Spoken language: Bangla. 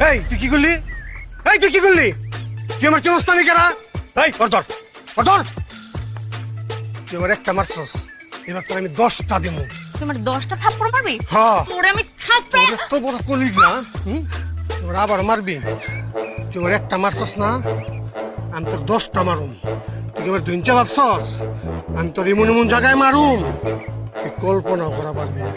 এই তুই কি করলি? এই তুই কি করলি? তুই আমার চিনস না আমি কেনা? এই ধর তুই আমার একটা মারছস, এবার তোর আমি 10টা দেবো। তোমার 10টা থাপ্পড় মারবি? হ্যাঁ তোরে আমি থাপ্পড় তোর তো বড় কলিজ না, তোর আবার মারবি। তুই আমার একটা মারছস না, আমি তোর 10টা মারুম। তুই আমার দুইটা ভাবছস আমি তোর এমন এমন জায়গায় মারুম তুই কল্পনা করা পারবি না।